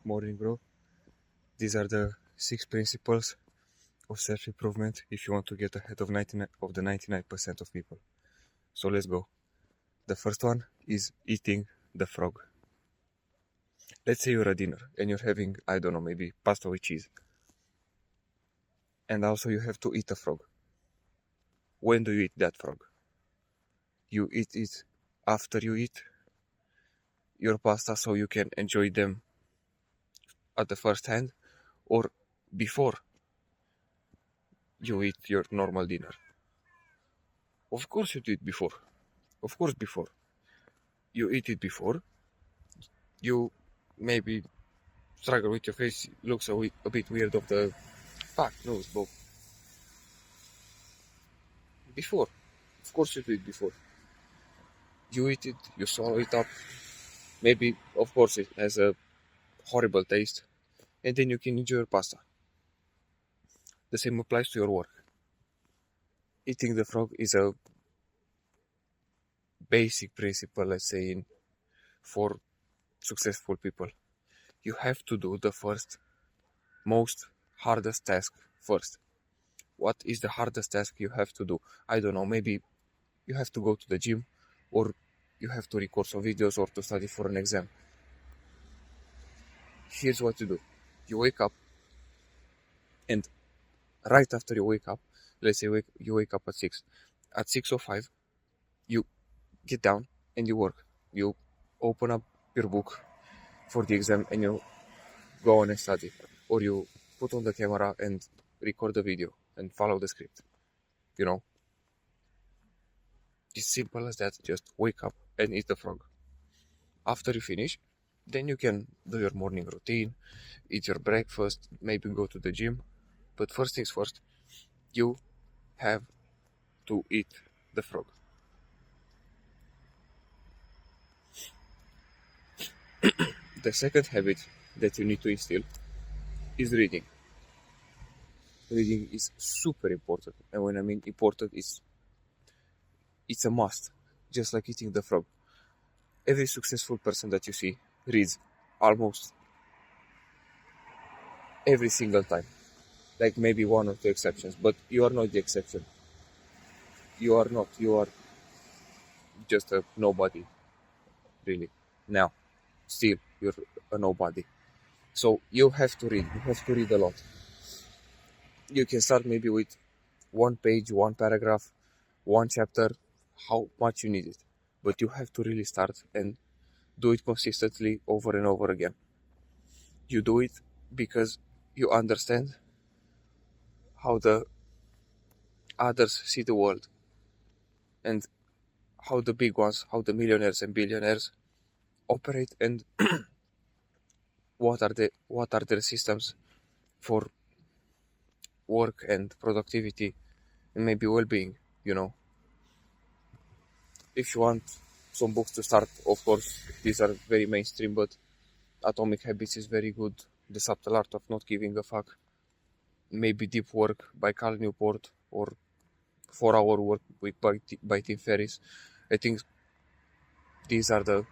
Morning Bro. These are the 6 principles of self-improvement if you want to get ahead of 99% of people. So let's go. The first one is eating the frog. Let's say you're at dinner and you're having, I don't know, maybe pasta with cheese. And also you have to eat a frog. When do you eat that frog? You eat it after you eat your pasta so you can enjoy them at the first hand, or before you eat your normal dinner. Of course you do it before. Of course before. You eat it before. You maybe struggle with your face, looks a bit weird of the fact nose, but before. Of course you do it before. You eat it, you swallow it up. Maybe, of course, it has a horrible taste, and then you can enjoy your pasta. The same applies to your work. Eating the frog is a basic principle, let's say, for successful people. You have to do the first, most hardest task first. What is the hardest task you have to do? I don't know, maybe you have to go to the gym, or you have to record some videos, or to study for an exam. Here's what you do. You wake up, and right after you wake up, let's say you wake up at 6. At 6:05, you get down and you work. You open up your book for the exam and you go on and study. Or you put on the camera and record the video and follow the script. You know? It's simple as that. Just wake up and eat the frog. After you finish, then you can do your morning routine, eat your breakfast, maybe go to the gym. But first things first, you have to eat the frog. The second habit that you need to instill is reading. Reading is super important, and when I mean important, it's a must, just like eating the frog. Every successful person that you see reads almost every single time, like maybe one or two exceptions, but you are not the exception. You are not. You are just a nobody, really. Now, still, you're a nobody. So you have to read. You have to read a lot. You can start maybe with one page, one paragraph, one chapter, how much you need it. But you have to really start and do it consistently over and over again. You do it because you understand how the others see the world, and how the big ones, how the millionaires and billionaires operate, and what are their systems for work and productivity and maybe well-being, you know. If you want some books to start, of course, these are very mainstream, but Atomic Habits is very good. The Subtle Art of Not Giving a Fuck. Maybe Deep Work by Cal Newport, or 4-Hour Work Week by Tim Ferriss. I think these are the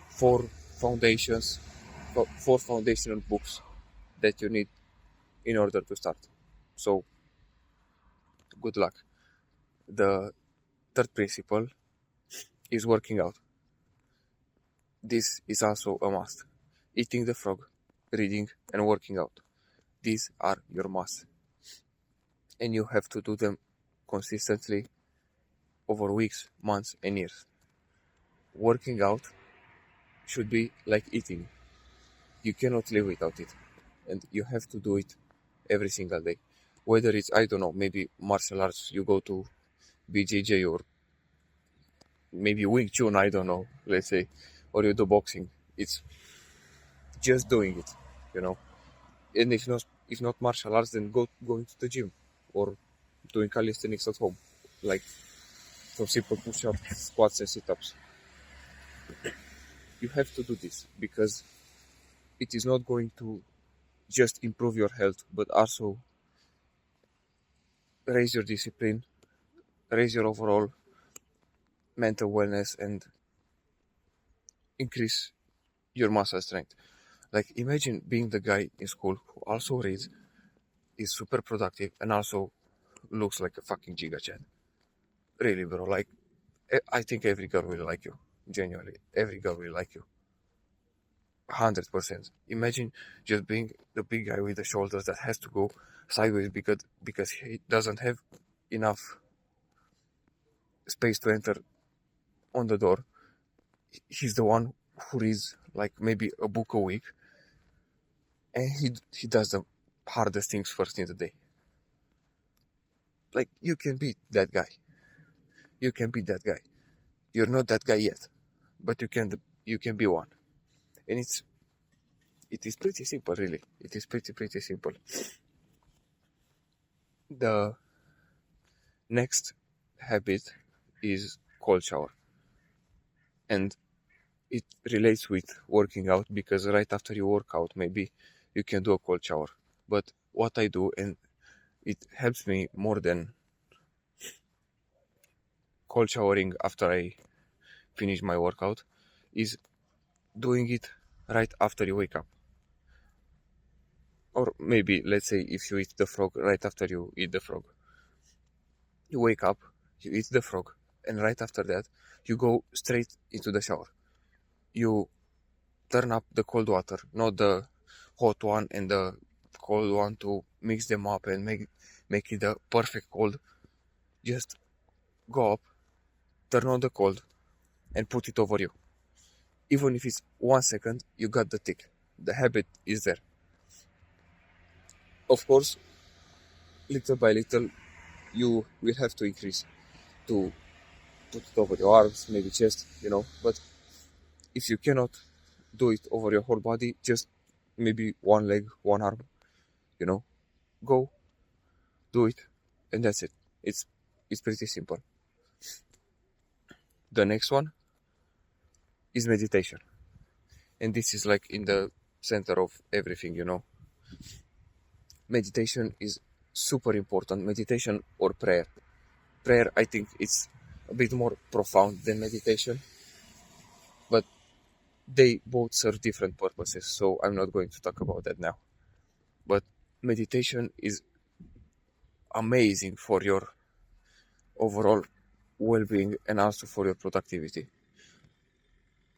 four foundational books that you need in order to start. So, good luck. The third principle is working out. This is also a must. Eating the frog, reading, and working out. These are your must. And you have to do them consistently over weeks, months, and years. Working out should be like eating. You cannot live without it. And you have to do it every single day. Whether it's, I don't know, maybe martial arts, you go to BJJ, or maybe Wing Chun, I don't know, let's say, or you do boxing. It's just doing it, you know. And if not martial arts, then going to the gym, or doing calisthenics at home, like some simple push-ups, squats, and sit-ups. You have to do this because it is not going to just improve your health, but also raise your discipline, raise your overall mental wellness, and increase your muscle strength. Like, imagine being the guy in school who also reads, is super productive, and also looks like a fucking giga chat. Really, bro. Like, I think every girl will like you. Genuinely, every girl will like you. 100%. Imagine just being the big guy with the shoulders that has to go sideways because he doesn't have enough space to enter on the door. He's the one who reads like maybe a book a week, and he does the hardest things first in the day. Like, you can be that guy. You can be that guy. You're not that guy yet, but you can be one. And it is pretty simple, really. It is pretty simple. The next habit is cold shower, and it relates with working out because right after you work out, maybe you can do a cold shower. But what I do, and it helps me more than cold showering after I finish my workout, is doing it right after you wake up. Or maybe, let's say, if you eat the frog, right after you eat the frog. You wake up, you eat the frog, and right after that, you go straight into the shower. You turn up the cold water, not the hot one and the cold one, to mix them up and make it the perfect cold. Just go up, turn on the cold, and put it over you. Even if it's 1 second, you got the tick. The habit is there. Of course, little by little, you will have to increase to put it over your arms, maybe chest. But if you cannot do it over your whole body, just maybe one leg, one arm, you know, go do it, and that's it. It's pretty simple. The next one is meditation, and this is like in the center of everything. Meditation is super important. Meditation or prayer. Prayer, I think it's a bit more profound than meditation, but they both serve different purposes, so I'm not going to talk about that now. But meditation is amazing for your overall well-being and also for your productivity.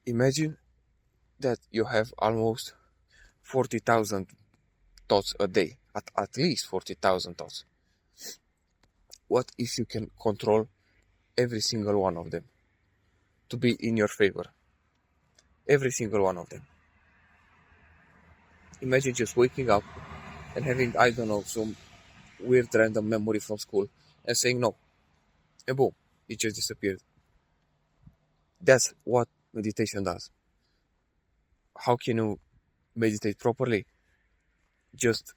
Imagine that you have almost 40,000 thoughts a day, at least 40,000 thoughts. What if you can control every single one of them to be in your favor? Every single one of them. Imagine just waking up and having, I don't know, some weird random memory from school and saying no, and boom, it just disappeared. That's what meditation does. How can you meditate properly? Just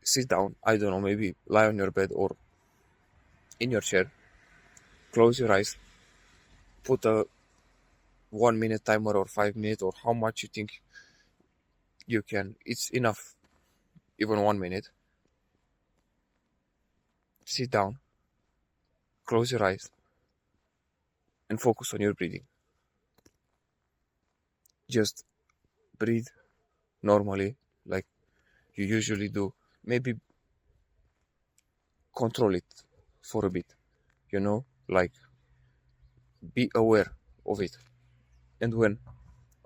sit down, I don't know, maybe lie on your bed or in your chair, close your eyes, put a 1 minute timer or 5 minutes or how much you think you can. It's enough, even 1 minute. Sit down, close your eyes, and focus on your breathing. Just breathe normally, like you usually do. Maybe control it for a bit, like be aware of it. And when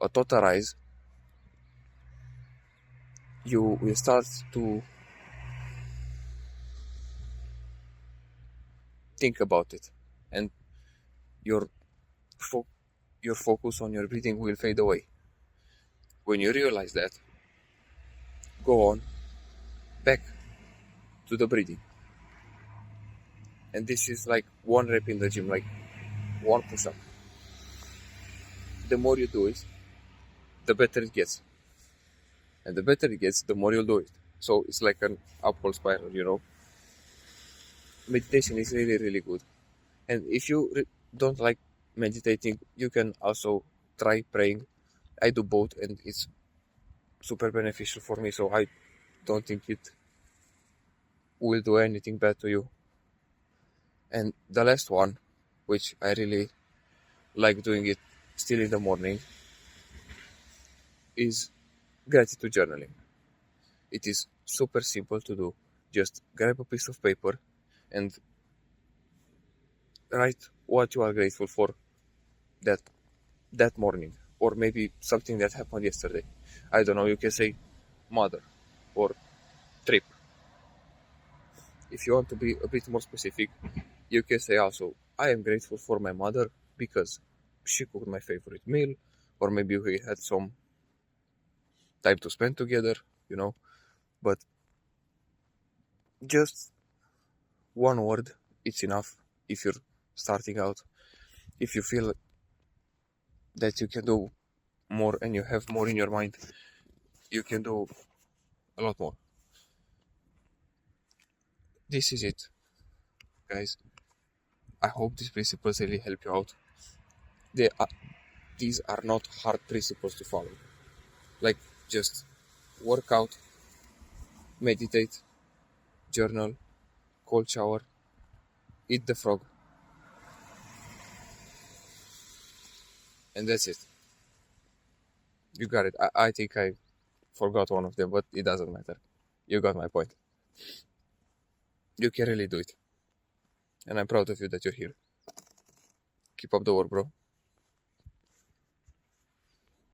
a thought arises, you will start to think about it, and your your focus on your breathing will fade away. When you realize that, go on back to the breathing. And this is like one rep in the gym, like one push-up. The more you do it, the better it gets. And the better it gets, the more you'll do it. So it's like an upward spiral. Meditation is really, really good. And if you don't like meditating, you can also try praying. I do both, and it's super beneficial for me, so I don't think it will do anything bad to you. And the last one, which I really like doing it still in the morning, is gratitude journaling. It is super simple to do. Just grab a piece of paper and write what you are grateful for that that morning, or maybe something that happened yesterday. I don't know, you can say mother or trip. If you want to be a bit more specific, you can say also, I am grateful for my mother because she cooked my favorite meal, or maybe we had some time to spend together, you know. But just one word, it's enough if you're starting out. If you feel that you can do more and you have more in your mind, you can do a lot more. This is it, guys. I hope these principles really help you out. They are, these are not hard principles to follow. Like, just work out, meditate, journal, cold shower, eat the frog, and that's it. You got it. I think I forgot one of them, but it doesn't matter. You got my point. You can really do it. And I'm proud of you that you're here. Keep up the work, bro.